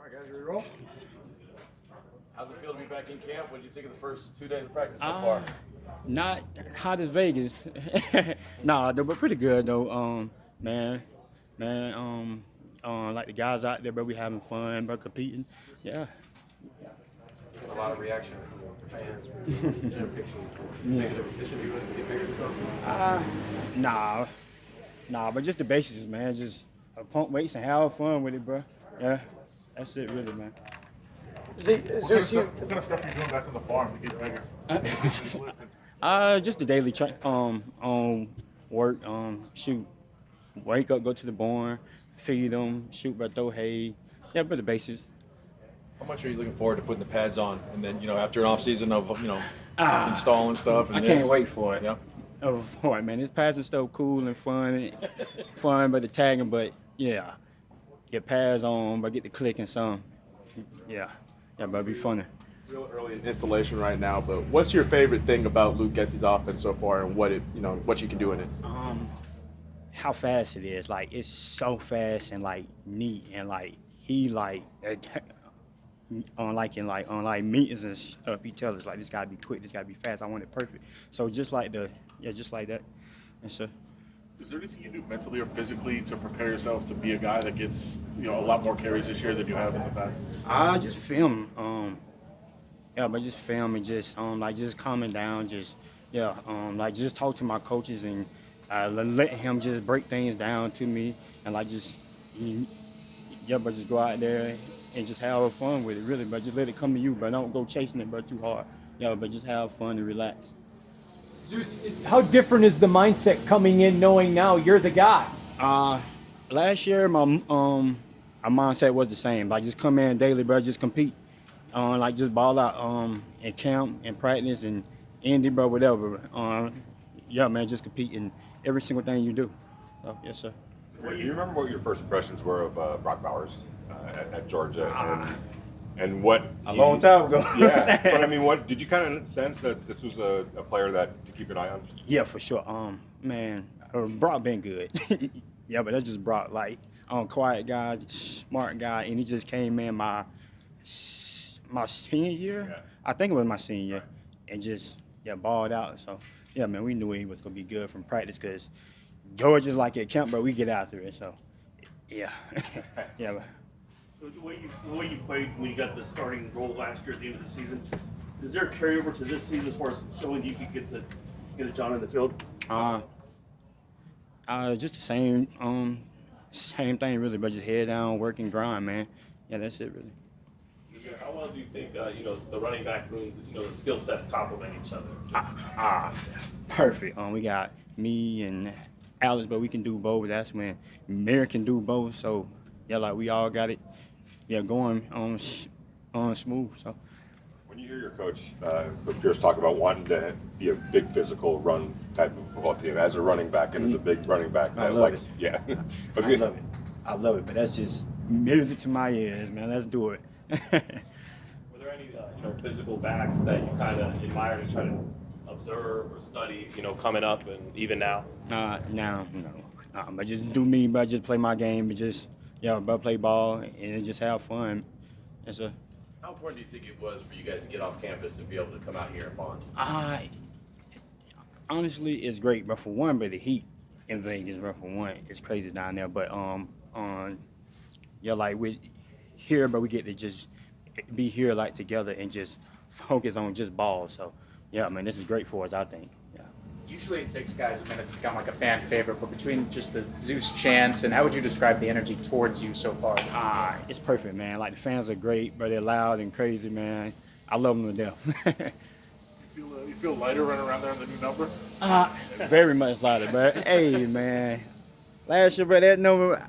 right, guys, ready to roll? How's it feel to be back in camp? What did you think of the first 2 days of practice so far? Not hot as Vegas. Nah, but pretty good though. Like the guys out there, but we having fun, but competing. Yeah. A lot of reaction from the fans. Gym pictures. This should be supposed to be bigger than something. Nah, but just the basics, man. Just pump weights and have fun with it, bro. Yeah, that's it, really, man. Zeus, What kind of stuff are you doing back on the farm to get bigger? Just the daily work, shoot, wake up, go to the barn, feed them, shoot, but throw hay. Yeah, but the basics. How much are you looking forward to putting the pads on? And then, after an off season of, installing stuff. And I can't wait for it. Yeah. For it, man. This pads and stuff cool and fun, but the tagging, but yeah, get pads on, but get the clicking some. Yeah, but it'll be funny. Real early in installation right now, but what's your favorite thing about Luke Getsy's offense so far, and what you can do in it? How fast it is. Like, it's so fast and like neat, and like he on meetings and stuff, he tells us like this gotta be quick, this gotta be fast. I want it perfect. So just like that. And so. Is there anything you do mentally or physically to prepare yourself to be a guy that gets a lot more carries this year than you have in the past? I just film. But just film and just just calming down, just talk to my coaches and let him just break things down to me and but just go out there and just have fun with it, really. But just let it come to you, but don't go chasing it, but too hard. But just have fun and relax. Zeus, how different is the mindset coming in knowing now you're the guy? Last year, my mindset was the same. Like, just come in daily, bro, just compete. Just ball out in camp and practice and Indy, bro, whatever. Just compete in every single thing you do. So, yes, sir. Do you remember what your first impressions were of Brock Bowers at Georgia? And what a long time ago. Yeah, but I mean, what did you kind of sense that this was a player that to keep an eye on? Yeah, for sure. Brock been good. Yeah, but that's just Brock. Like, quiet guy, smart guy, and he just came in my senior year. Yeah. I think it was my senior year, and just balled out. So we knew he was gonna be good from practice because Georgia's like at camp, but we get after it. So yeah. The way you played when you got the starting role last year at the end of the season, is there a carryover to this season as far as showing you could get a John in the field? Just the same thing really, but just head down, work and grind, man. Yeah, that's it really. How well do you think the running back room, the skill sets complement each other? Perfect. We got me and Alex, but we can do both. That's when Mir can do both. So we all got it. Going on smooth. So When you hear your coach Pierce talk about wanting to be a big physical run type of football team as a running back and as a big running back, I love it. Yeah, I love it. But that's just music to my ears, man. Let's do it. Were there any physical backs that you kind of admired and try to observe or study, coming up and even now? No. But just do me, but just play my game, but just but play ball and just have fun. Yes, sir. How important do you think it was for you guys to get off campus and be able to come out here and bond? Honestly, it's great, but for one, the heat in Vegas, but for one, it's crazy down there. But we here, but we get to just be here together and just focus on just ball. So this is great for us, I think. Usually it takes guys a minute to become like a fan favorite, but between just the Zeus chants and how would you describe the energy towards you so far? It's perfect, man. Like, the fans are great, but they're loud and crazy, man. I love them to death. You feel lighter running around there in the new number? Very much lighter, but hey, man. Last year, but that number,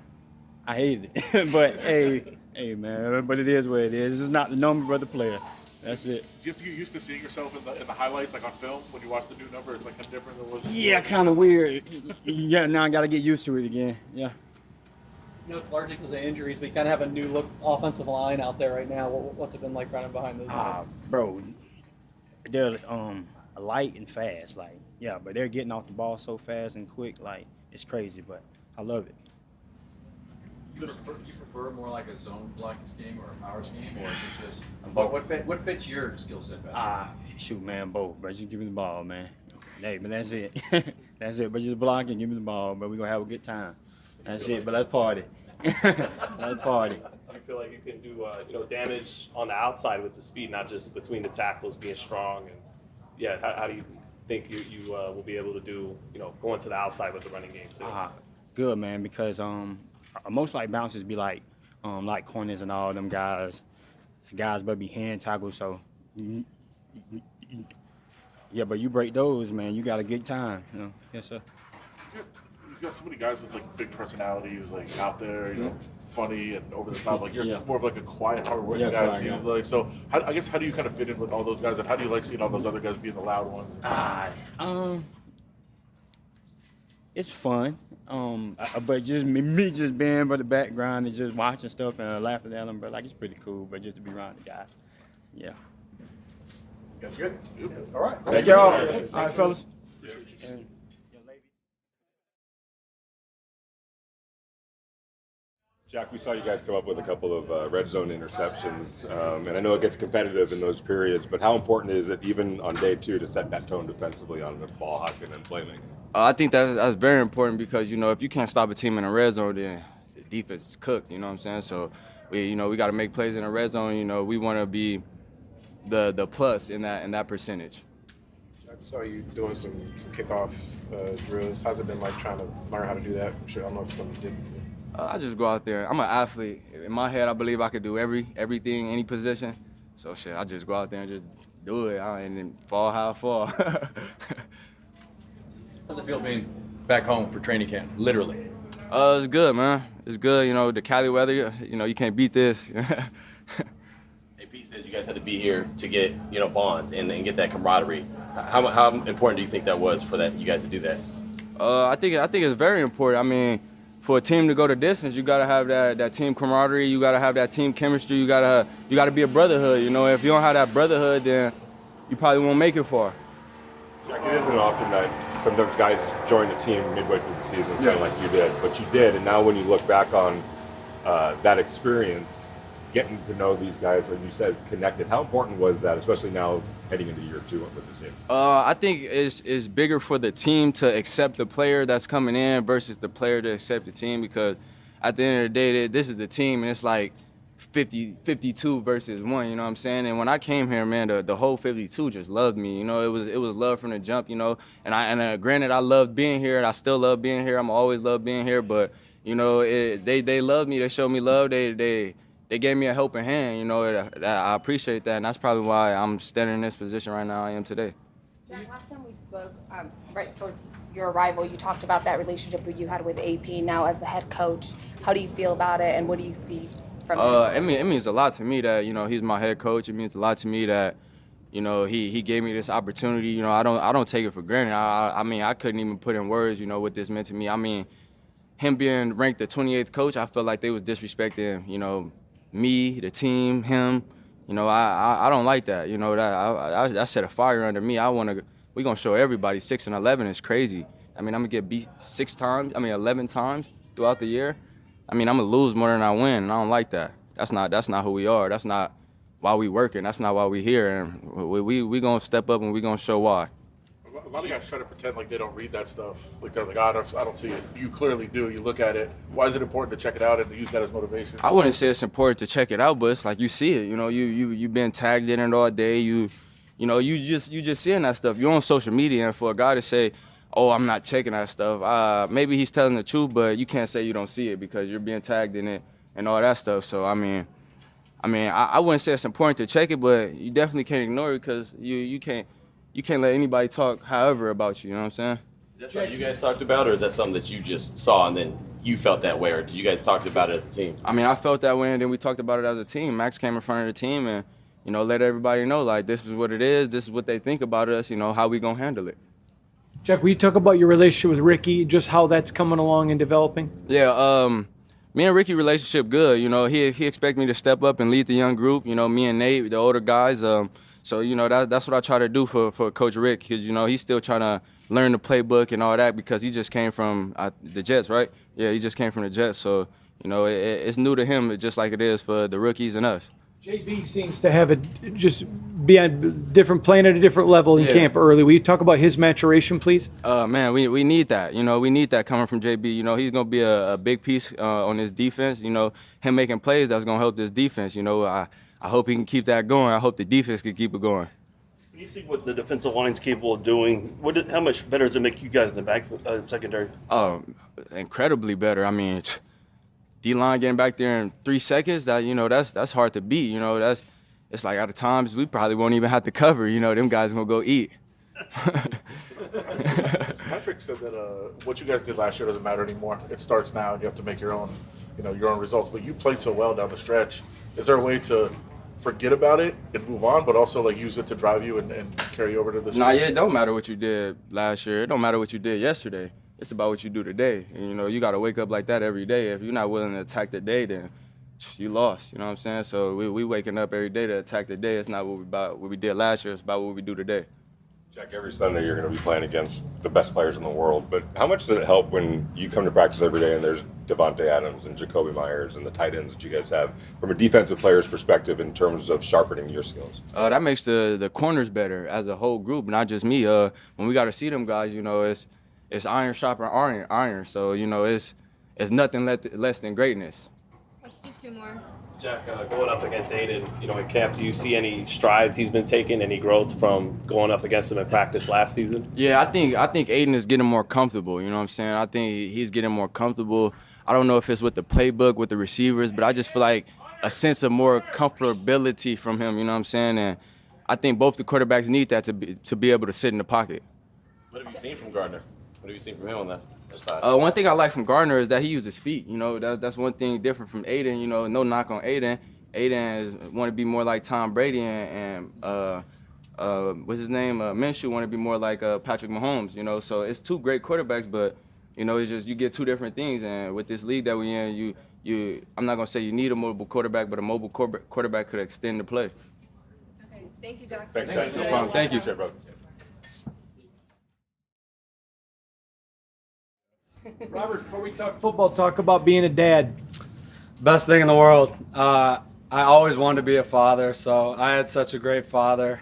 I hated it. But hey, man. But it is what it is. It's not the number, but the player. That's it. Do you have to get used to seeing yourself in the highlights, like on film, when you watch the new number? It's like kind of different than it was. Yeah, kind of weird. Now I got to get used to it again. Yeah. It's largely because of injuries, but you kind of have a new look offensive line out there right now. What's it been like running behind those guys? Bro, they're light and fast. But they're getting off the ball so fast and quick. It's crazy, but I love it. You prefer more like a zone blocking scheme or a power scheme, or is it just what fits your skill set best? Shoot, man, both. But just give me the ball, man. Hey, but that's it. That's it. But just block and give me the ball. But we're gonna have a good time. That's it. But let's party. Let's party. You feel like you can do damage on the outside with the speed, not just between the tackles, being strong, and how do you think you will be able to do going to the outside with the running game too? Good, man, because most like bounces be like corners and all them guys but be hand tackles. So yeah, but you break those, man, you got a good time. Yes, sir. You got so many guys with like big personalities, like out there, funny and over the top. Like you're more of like a quiet, hard-working guy. Seems like. So I guess how do you kind of fit in with all those guys, and how do you like seeing all those other guys being the loud ones? It's fun. But just me just being by the background and just watching stuff and laughing at them, but like it's pretty cool. But just to be around the guys, yeah. That's good. All right. Thank y'all. All right, fellas. Jack, we saw you guys come up with a couple of red zone interceptions, and I know it gets competitive in those periods, but how important is it even on day 2 to set that tone defensively on the ball hawking and playmaking? I think that's very important because, if you can't stop a team in the red zone, then the defense is cooked, you know what I'm saying? So, we got to make plays in the red zone. We want to be the plus in that percentage. I saw you doing some kickoff drills. How's it been like trying to learn how to do that? I don't know if it's something you did before. I just go out there. I'm an athlete. In my head, I believe I could do everything, any position. So, I just go out there and just do it and then fall how I fall. How's it feel being back home for training camp, literally? It's good, man. It's good. The Cali weather, you can't beat this. AP said you guys had to be here to get, bond and get that camaraderie. How important do you think that was for you guys to do that? I think it's very important. I mean, for a team to go the distance, you gotta have that team camaraderie. You gotta have that team chemistry. You gotta be a brotherhood. If you don't have that brotherhood, then you probably won't make it far. Jack, it isn't often that sometimes guys join the team midway through the season, kind of like you did, but you did. And now when you look back on that experience, getting to know these guys, like you said, connected, how important was that, especially now heading into year 2 with the team? I think it's bigger for the team to accept the player that's coming in versus the player to accept the team, because at the end of the day, this is the team, and it's like 52 versus 1, you know what I'm saying? And when I came here, man, the whole 52 just loved me. It was love from the jump, and granted, I loved being here, and I still love being here. I'm always love being here, but, they loved me. They showed me love. They gave me a helping hand, I appreciate that, and that's probably why I'm standing in this position right now I am today. Jack, last time we spoke, right towards your arrival, you talked about that relationship that you had with AP. Now as the head coach, how do you feel about it, and what do you see from him? It means a lot to me that, he's my head coach. It means a lot to me that, he gave me this opportunity. I don't take it for granted. I couldn't even put in words, what this meant to me. I mean, him being ranked the 28th coach, I felt like they was disrespecting, me, the team, him. I don't like that. That set a fire under me. We gonna show everybody 6-11 is crazy. I mean, I'm gonna get beat 11 times throughout the year. I mean, I'm gonna lose more than I win, and I don't like that. That's not who we are. That's not why we working. That's not why we here. And we gonna step up and we gonna show why. A lot of guys try to pretend like they don't read that stuff. Like they're like, I don't see it. You clearly do. You look at it. Why is it important to check it out and use that as motivation? I wouldn't say it's important to check it out, but it's like you see it. You've been tagged in it all day. You just seeing that stuff. You're on social media, and for a guy to say, "Oh, I'm not checking that stuff," maybe he's telling the truth, but you can't say you don't see it because you're being tagged in it and all that stuff. So I wouldn't say it's important to check it, but you definitely can't ignore it because you can't let anybody talk however about you, you know what I'm saying? Is that something you guys talked about, or is that something that you just saw and then you felt that way, or did you guys talk about it as a team? I felt that way, and then we talked about it as a team. Max came in front of the team and, let everybody know, like, this is what it is, this is what they think about us, how we gonna handle it. Jack, will you talk about your relationship with Ricky, just how that's coming along and developing? Yeah, me and Ricky relationship good. He expect me to step up and lead the young group. Me and Nate, the older guys. So that's what I try to do for Coach Rick, because he's still trying to learn the playbook and all that because he just came from the Jets, right? Yeah, he just came from the Jets. So You know, it's new to him just like it is for the rookies and us. JB seems to have just be on different, playing at a different level in camp early. Will you talk about his maturation, please? Man, we need that. You know, we need that coming from JB. You know, he's going to be a big piece on his defense. You know, him making plays, that's going to help this defense. You know, I hope he can keep that going. I hope the defense can keep it going. When you see what the defensive line's capable of doing, how much better does it make you guys in the back secondary? Incredibly better. I mean, D-line getting back there in 3 seconds, that's hard to beat. You know, it's like at times we probably won't even have to cover. You know, them guys gonna go eat. Patrick said that what you guys did last year doesn't matter anymore. It starts now, and you have to make your own results. But you played so well down the stretch. Is there a way to forget about it and move on, but also like use it to drive you and carry over to this? Nah, yeah, it don't matter what you did last year. It don't matter what you did yesterday. It's about what you do today. And, you know, you got to wake up like that every day. If you're not willing to attack the day, then you lost. You know what I'm saying? So we waking up every day to attack the day. It's not what we did last year. It's about what we do today. Jack, every Sunday you're going to be playing against the best players in the world, but how much does it help when you come to practice every day and there's Devontae Adams and Jacoby Myers and the tight ends that you guys have from a defensive player's perspective in terms of sharpening your skills? That makes the corners better as a whole group, not just me. When we got to see them guys, you know, it's iron sharpening iron. So, you know, it's nothing less than greatness. Let's do two more. Jack, going up against Aiden, you know, in camp, do you see any strides he's been taking, any growth from going up against him in practice last season? Yeah, I think Aiden is getting more comfortable. You know what I'm saying? I think he's getting more comfortable. I don't know if it's with the playbook, with the receivers, but I just feel like a sense of more comfortability from him. You know what I'm saying? And I think both the quarterbacks need that to be able to sit in the pocket. What have you seen from Gardner? What have you seen from him on that side? One thing I like from Gardner is that he uses feet. You know, that's one thing different from Aiden. You know, no knock on Aiden. Aiden want to be more like Tom Brady and what's his name? Minshew want to be more like Patrick Mahomes. You know, so it's two great quarterbacks, but you know, it's just you get two different things. And with this league that we in, I'm not gonna say you need a mobile quarterback, but a mobile quarterback could extend the play. Okay, thank you, Jack. Thanks, Jack. No problem. Thank you. Appreciate it, brother. Robert, before we talk football, talk about being a dad. Best thing in the world. I always wanted to be a father, so I had such a great father.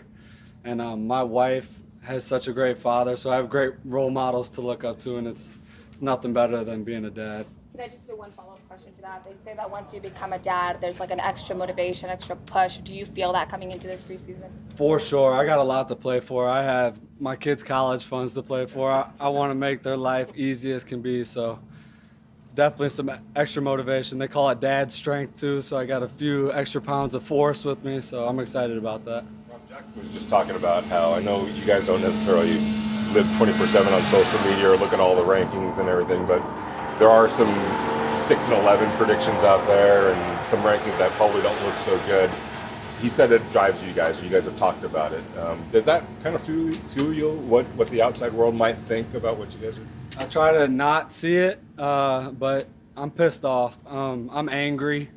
And my wife has such a great father, so I have great role models to look up to, and it's nothing better than being a dad. Can I just do one follow-up question to that? They say that once you become a dad, there's like an extra motivation, extra push. Do you feel that coming into this preseason? For sure. I got a lot to play for. I have my kids' college funds to play for. I want to make their life easy as can be, so definitely some extra motivation. They call it dad strength too, so I got a few extra pounds of force with me, so I'm excited about that. Jack was just talking about how I know you guys don't necessarily live 24/7 on social media or look at all the rankings and everything, but there are some 6-11 predictions out there and some rankings that probably don't look so good. He said it drives you guys. You guys have talked about it. Does that kind of fuel you? What the outside world might think about what you guys are? I try to not see it, but I'm pissed off. I'm angry,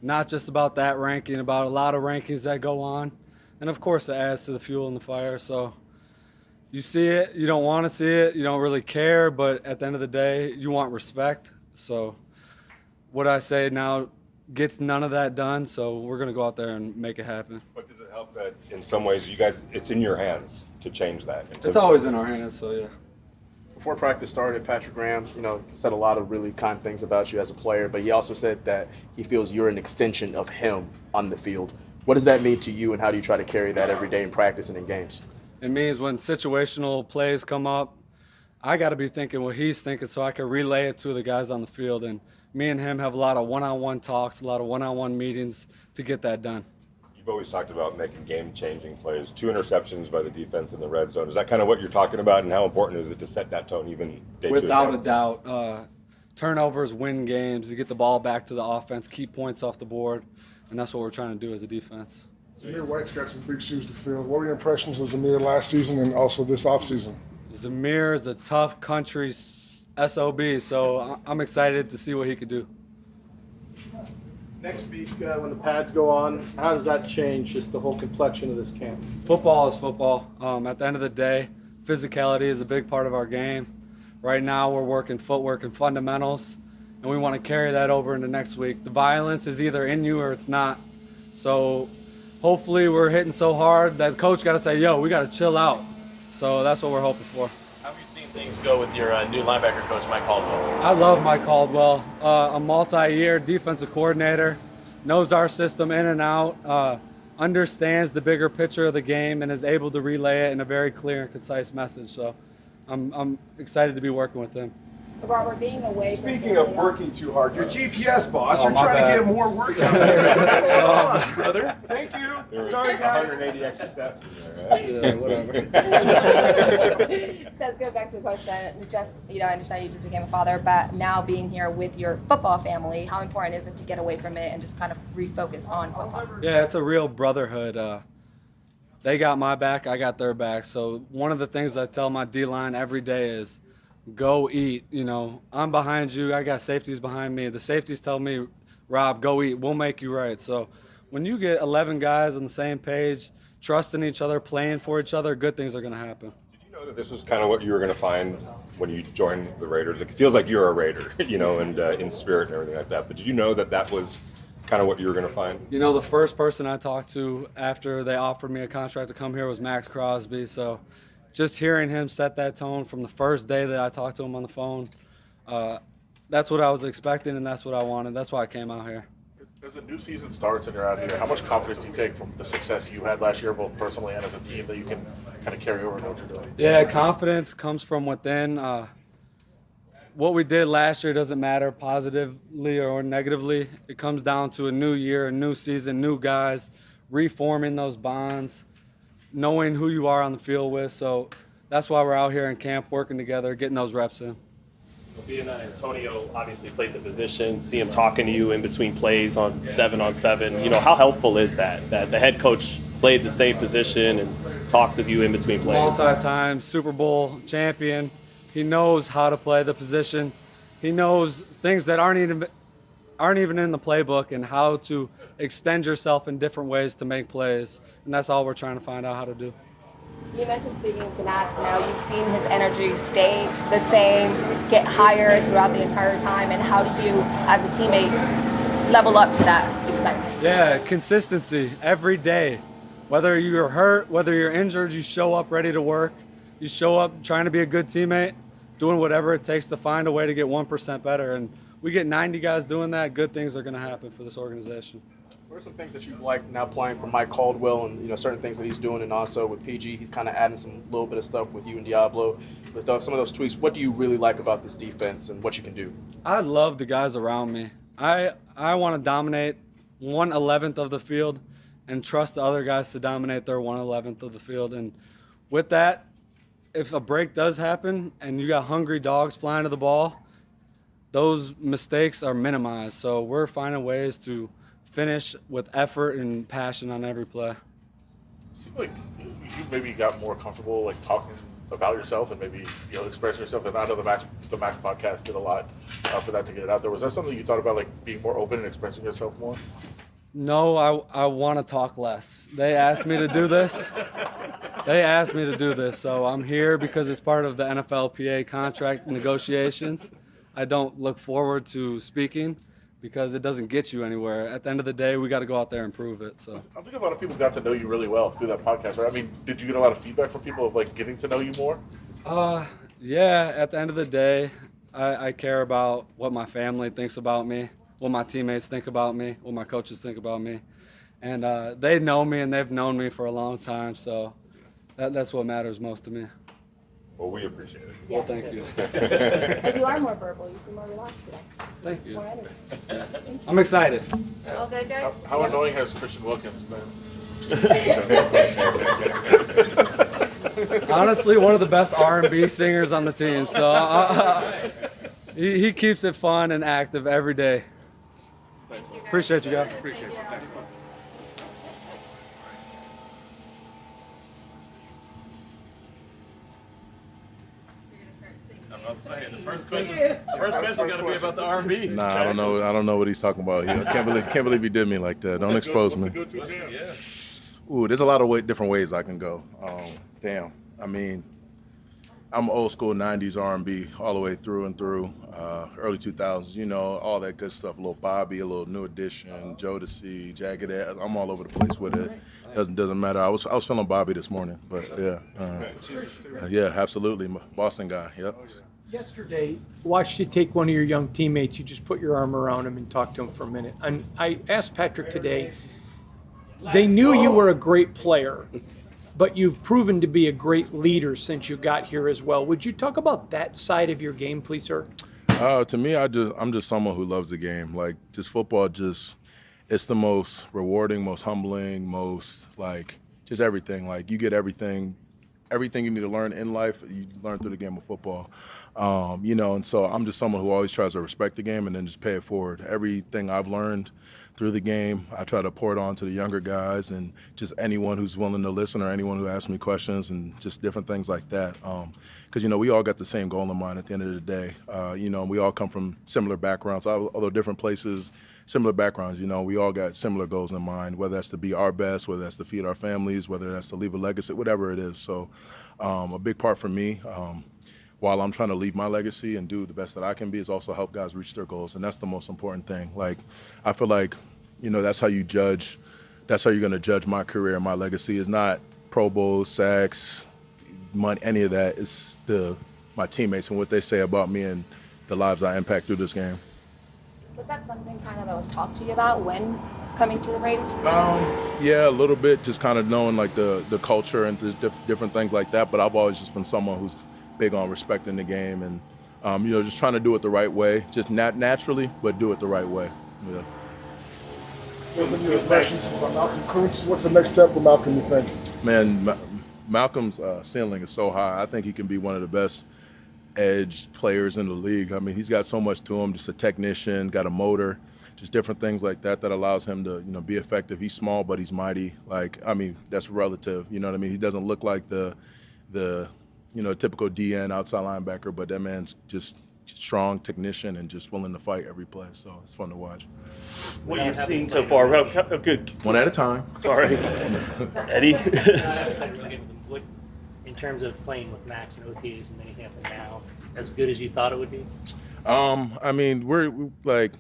not just about that ranking, about a lot of rankings that go on. And of course, it adds to the fuel in the fire. So you see it, you don't want to see it, you don't really care, but at the end of the day, you want respect. So what I say now gets none of that done, so we're going to go out there and make it happen. But does it help that in some ways you guys, it's in your hands to change that? It's always in our hands, so yeah. Before practice started, Patrick Graham, said a lot of really kind things about you as a player, but he also said that he feels you're an extension of him on the field. What does that mean to you, and how do you try to carry that every day in practice and in games? It means when situational plays come up, I got to be thinking what he's thinking so I can relay it to the guys on the field. And me and him have a lot of one-on-one talks, a lot of one-on-one meetings to get that done. You've always talked about making game-changing plays. 2 interceptions by the defense in the red zone. Is that kind of what you're talking about, and how important is it to set that tone even day 2? Without a doubt. Turnovers win games. You get the ball back to the offense, keep points off the board, and that's what we're trying to do as a defense. Zamir White's got some big shoes to fill. What were your impressions of Zamir last season and also this offseason? Zamir is a tough country SOB, so I'm excited to see what he could do. Next week, when the pads go on, how does that change just the whole complexion of this camp? Football is football. At the end of the day, physicality is a big part of our game. Right now, we're working footwork and fundamentals, and and we want to carry that over into next week. The violence is either in you or it's not. So hopefully we're hitting so hard that coach got to say, yo, we got to chill out. So that's what we're hoping for. How have you seen things go with your new linebacker coach, Mike Caldwell? I love Mike Caldwell, a multi-year defensive coordinator, knows our system in and out, understands the bigger picture of the game, and is able to relay it in a very clear and concise message. So I'm excited to be working with him. Robert, being away. Speaking of working too hard, your GPS boss, Oh, you're my trying bad. to get more work out there. Come on, brother. Thank you. There were Sorry, guys. 180 extra steps in there, right? Yeah, whatever. So let's go back to the question. Just, I understand you just became a father, but now being here with your football family, how important is it to get away from it and just kind of refocus on football? Yeah, it's a real brotherhood. They got my back, I got their back. So one of the things I tell my D-line every day is, go eat. I'm behind you. I got safeties behind me. The safeties tell me, Rob, go eat. We'll make you right. So when you get 11 guys on the same page, trusting each other, playing for each other, good things are going to happen. Did you know that this was kind of what you were going to find when you joined the Raiders? It feels like you're a Raider, and in spirit and everything like that. But did you know that that was kind of what you were going to find? The first person I talked to after they offered me a contract to come here was Max Crosby. So just hearing him set that tone from the first day that I talked to him on the phone, that's what I was expecting and that's what I wanted. That's why I came out here. As a new season starts and you're out here, how much confidence do you take from the success you had last year, both personally and as a team, that you can kind of carry over and what you're doing? Yeah, confidence comes from within. What we did last year doesn't matter positively or negatively. It comes down to a new year, a new season, new guys, reforming those bonds, knowing who you are on the field with. So that's why we're out here in camp working together, getting those reps in. Being that Antonio obviously played the position, see him talking to you in between plays on 7-on-7, how helpful is that the head coach played the same position and talks with you in between plays? Multi-time Super Bowl champion. He knows how to play the position. He knows things that aren't even in the playbook and how to extend yourself in different ways to make plays. And that's all we're trying to find out how to do. You mentioned speaking to Max now, you've seen his energy stay the same, get higher throughout the entire time, and how do you, as a teammate, level up to that excitement? Yeah, consistency every day. Whether you're hurt, whether you're injured, you show up ready to work. You show up trying to be a good teammate, doing whatever it takes to find a way to get 1% better. And we get 90 guys doing that, good things are going to happen for this organization. What are some things that you like now playing for Mike Caldwell and certain things that he's doing, and also with PG, he's kind of adding some little bit of stuff with you and Diablo, with some of those tweaks. What do you really like about this defense and what you can do? I love the guys around me. I want to dominate 1/11 of the field and trust the other guys to dominate their 1/11 of the field. And with that, if a break does happen and you got hungry dogs flying to the ball, those mistakes are minimized. So we're finding ways to finish with effort and passion on every play. It seemed like you maybe got more comfortable talking about yourself and maybe expressing yourself. And I know the Max podcast did a lot for that to get it out there. Was that something you thought about, being more open and expressing yourself more? No, I want to talk less. They asked me to do this. So I'm here because it's part of the NFLPA contract negotiations. I don't look forward to speaking because it doesn't get you anywhere. At the end of the day, we got to go out there and prove it. So I think a lot of people got to know you really well through that podcast, right? I mean, did you get a lot of feedback from people of getting to know you more? Yeah, at the end of the day, I care about what my family thinks about me, what my teammates think about me, what my coaches think about me. And they know me and they've known me for a long time, so that's what matters most to me. Well, we appreciate it. Well, thank you. And you are more verbal. You seem more relaxed today. Thank you. More energy. Thank you. I'm excited. All good, guys? How annoying has Christian Wilkins been? Honestly, one of the best R&B singers on the team. So he keeps it fun and active every day. Appreciate you guys. Appreciate it. Thanks. I was saying, the first question got to be about the R&B. Nah, I don't know what he's talking about here. I can't believe he did me like that. Don't expose me. Ooh, there's a lot of different ways I can go. Damn. I mean, I'm old school '90s R&B all the way through and through. Early 2000s, you know, all that good stuff. A little Bobby, a little New Edition, Jodeci, Jagged Edge. I'm all over the place with it. Doesn't matter. I was feeling Bobby this morning, but yeah, absolutely. Boston guy. Yep. Yesterday, watched you take one of your young teammates. You just put your arm around him and talked to him for a minute. And I asked Patrick today, they knew you were a great player, but you've proven to be a great leader since you got here as well. Would you talk about that side of your game, please, sir? To me, I'm just someone who loves the game. Like, just football, it's the most rewarding, most humbling, most, like, just everything. Like, you get everything you need to learn in life, you learn through the game of football. You know, and so I'm just someone who always tries to respect the game and then just pay it forward. Everything I've learned through the game, I try to pour it on to the younger guys and just anyone who's willing to listen or anyone who asks me questions and just different things like that. Because, you know, we all got the same goal in mind at the end of the day. You know, we all come from similar backgrounds, although different places, similar backgrounds. You know, we all got similar goals in mind, whether that's to be our best, whether that's to feed our families, whether that's to leave a legacy, whatever it is. So a big part for me, while I'm trying to leave my legacy and do the best that I can be, is also help guys reach their goals. And that's the most important thing. Like, I feel like, you know, that's how you're going to judge my career and my legacy. Is not Pro Bowls, sacks, money, any of that. It's my teammates and what they say about me and the lives I impact through this game. Was that something kind of that was talked to you about when coming to the Raiders? Yeah, a little bit, just kind of knowing like the culture and the different things like that. But I've always just been someone who's big on respecting the game and, you know, just trying to do it the right way, just not naturally, but do it the right way. Yeah. What are your impressions from Malcolm Kuntz? What's the next step for Malcolm, you think? Man, Malcolm's ceiling is so high. I think he can be one of the best edge players in the league. I mean, he's got so much to him, just a technician, got a motor, just different things like that allows him to, you know, be effective. He's small, but he's mighty. Like, I mean, that's relative. You know what I mean? He doesn't look like the you know, typical DN outside linebacker, but that man's just strong technician and just willing to fight every play. So it's fun to watch. What you've seen so far, good. One at a time. Sorry. Eddie? In terms of playing with Max and OTAs and minicamp and now, as good as you thought it would be? I mean, we're like,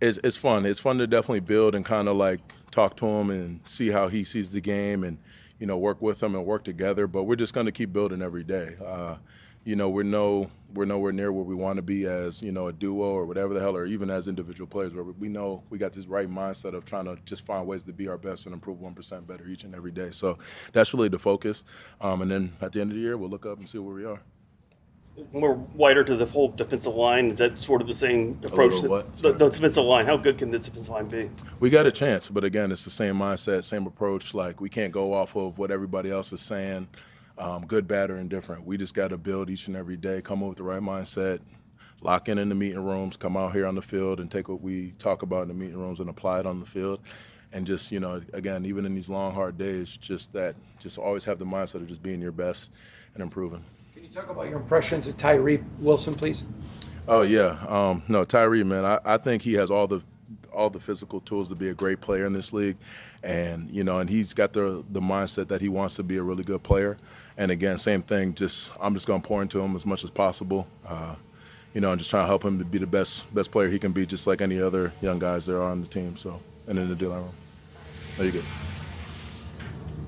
it's fun. It's fun to definitely build and kind of like talk to him and see how he sees the game and, you know, work with him and work together. But we're just going to keep building every day. You know, we're nowhere near where we want to be as, you know, a duo or whatever the hell, or even as individual players, where we know we got this right mindset of trying to just find ways to be our best and improve 1% better each and every day. So that's really the focus. And then at the end of the year, we'll look up and see where we are. More wider to the whole defensive line. Is that sort of the same approach? The defensive line. How good can this defensive line be? We got a chance, but again, it's the same mindset, same approach. Like, we can't go off of what everybody else is saying, good, bad, or indifferent. We just got to build each and every day, come up with the right mindset, lock in the meeting rooms, come out here on the field and take what we talk about in the meeting rooms and apply it on the field. And just, you know, again, even in these long, hard days, just always have the mindset of just being your best and improving. Can you talk about your impressions of Tyree Wilson, please? Oh, yeah. No, Tyree, man, I think he has all the physical tools to be a great player in this league. And, you know, and he's got the mindset that he wants to be a really good player. And, again, same thing, I'm just going to pour into him as much as possible, you know, and just trying to help him to be the best player he can be, just like any other young guys there are on the team. So, and in the D-line room. There you go.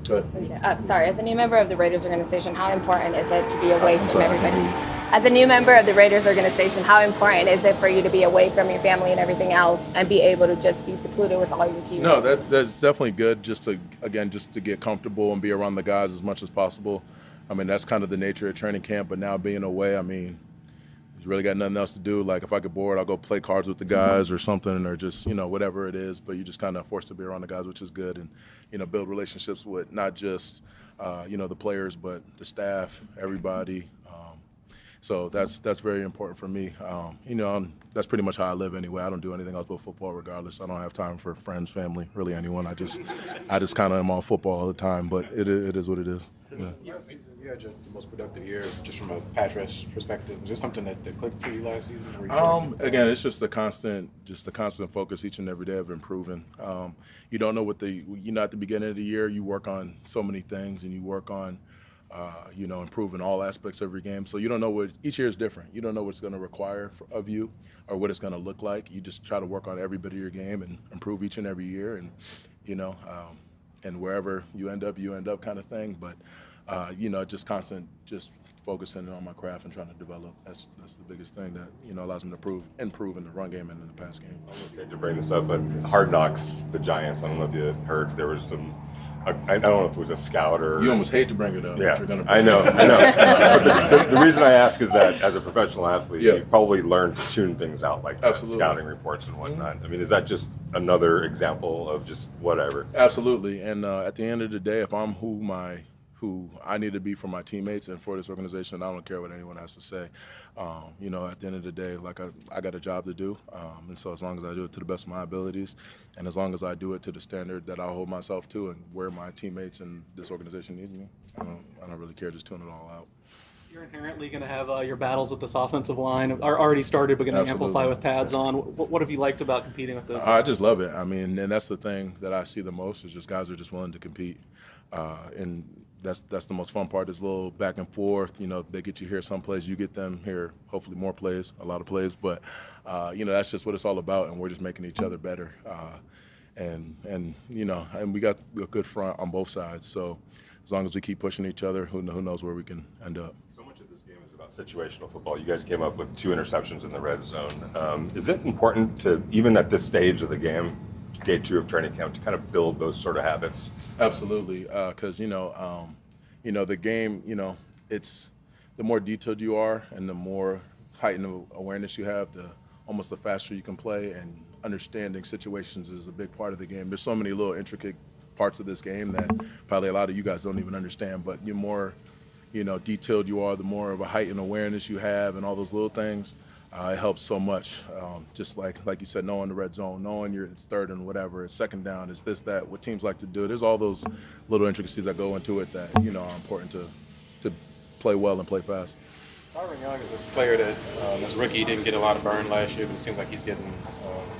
Go ahead. Sorry, as a new member of the Raiders organization, how important is it to be away from everybody? As a new member of the Raiders organization, how important is it for you to be away from your family and everything else and be able to just be secluded with all your teammates? No, that's definitely good, just to get comfortable and be around the guys as much as possible. I mean, that's kind of the nature of training camp, but now being away, I mean, there's really got nothing else to do. Like, if I get bored, I'll go play cards with the guys or something, or just, you know, whatever it is. But you just kind of forced to be around the guys, which is good, and, you know, build relationships with not just, you know, the players, but the staff, everybody. So that's very important for me. You know, that's pretty much how I live anyway. I don't do anything else but football regardless. I don't have time for friends, family, really anyone. I just kind of am on football all the time, but it is what it is. Yeah. Last season, you had the most productive year just from a pass rush perspective. Was there something that clicked for you last season? Again, it's just the constant focus each and every day of improving. You don't know you're not at the beginning of the year. You work on so many things, and you work on improve in all aspects of your game. So you don't know what each year is different. You don't know what it's going to require of you or what it's going to look like. You just try to work on every bit of your game and improve each and every year, and and wherever you end up kind of thing. But just constant, just focusing on my craft and trying to develop. That's the biggest thing that allows me to improve in the run game and in the pass game. I almost hate to bring this up, but Hard Knocks, the Giants. I don't know if you heard there was some. I don't know if it was a scout or. You almost hate to bring it up. Yeah, but you're gonna I know. But the reason I ask is that as a professional athlete, Yeah. you probably learned to tune things out like that, Absolutely. scouting reports and whatnot. I mean, is that just another example of just whatever? Absolutely. And at the end of the day, if I'm who I need to be for my teammates and for this organization, I don't care what anyone has to say. At the end of the day, like I got a job to do, and so as long as I do it to the best of my abilities, and as long as I do it to the standard that I hold myself to, and where my teammates and this organization need me, I don't really care. Just tune it all out. You're inherently going to have your battles with this offensive line are already started, but going to Absolutely. amplify with pads on. What have you liked about competing with those? I just love it. I mean, and that's the thing that I see the most is just guys are just willing to compete, and that's the most fun part. Is a little back and forth. They get you here some plays, you get them here. Hopefully more plays, a lot of plays, but that's just what it's all about, and we're just making each other better. And we got a good front on both sides. So as long as we keep pushing each other, who knows where we can end up. So much of this game is about situational football. You guys came up with 2 interceptions in the red zone. Is it important to, even at this stage of the game, day 2 of training camp, to kind of build those sort of habits? Absolutely, because the game, it's the more detailed you are and the more heightened awareness you have, almost the faster you can play, and understanding situations is a big part of the game. There's so many little intricate parts of this game that probably a lot of you guys don't even understand, but the more detailed you are, the more of a heightened awareness you have, and all those little things. It helps so much. Just like you said, knowing the red zone, knowing it's third and whatever, it's second down, it's this, that, what teams like to do. There's all those little intricacies that go into it that, are important to play well and play fast. Byron Young is a player that, as a rookie, didn't get a lot of burn last year, but it seems like he's getting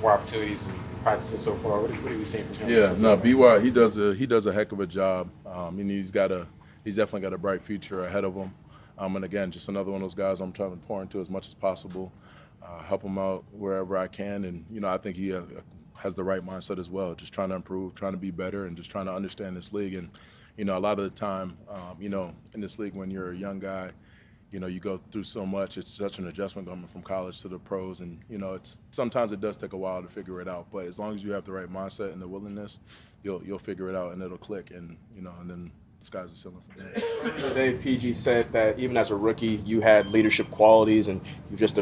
more opportunities and practices so far. What are you seeing from him? Yeah, no, BY, he does a heck of a job. He's definitely got a bright future ahead of him. And again, just another one of those guys I'm trying to pour into as much as possible, help him out wherever I can. And, I think he has the right mindset as well, just trying to improve, trying to be better, and just trying to understand this league. And, a lot of the time, in this league when you're a young guy, you go through so much. It's such an adjustment going from college to the pros. And, sometimes it does take a while to figure it out. But as long as you have the right mindset and the willingness, you'll figure it out and it'll click. And, and then the sky's the ceiling from there. Today, PG said that even as a rookie, you had leadership qualities, and you just,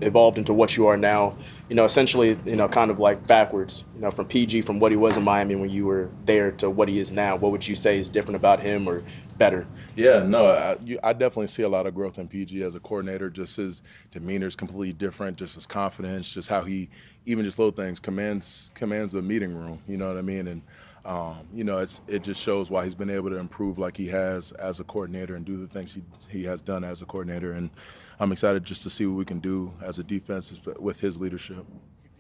evolved into what you are now. Essentially, kind of like backwards. From PG, from what he was in Miami when you were there to what he is now. What would you say is different about him or better? Yeah, no, I definitely see a lot of growth in PG as a coordinator. Just his demeanor is completely different. Just his confidence, just how he, even just little things, commands the meeting room. You know what I mean? And it just shows why he's been able to improve like he has as a coordinator and do the things he has done as a coordinator. And I'm excited just to see what we can do as a defense with his leadership.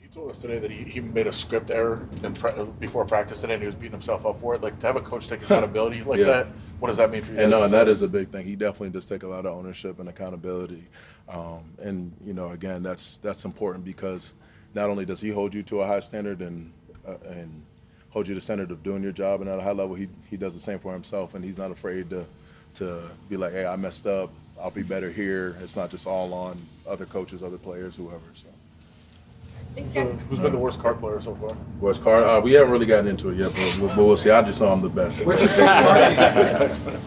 He told us today that he made a script error before practice today, and he was beating himself up for it. Like, to have a coach take accountability like that, what does that mean for you? And that is a big thing. He definitely does take a lot of ownership and accountability. Again, that's important because not only does he hold you to a high standard and hold you to the standard of doing your job, and at a high level, he does the same for himself, and he's not afraid to be like, hey, I messed up. I'll be better here. It's not just all on other coaches, other players, whoever. So. Thanks, guys. Who's been the worst card player so far? Worst card? We haven't really gotten into it yet, but we'll see. I just know I'm the best. What's your favorite part?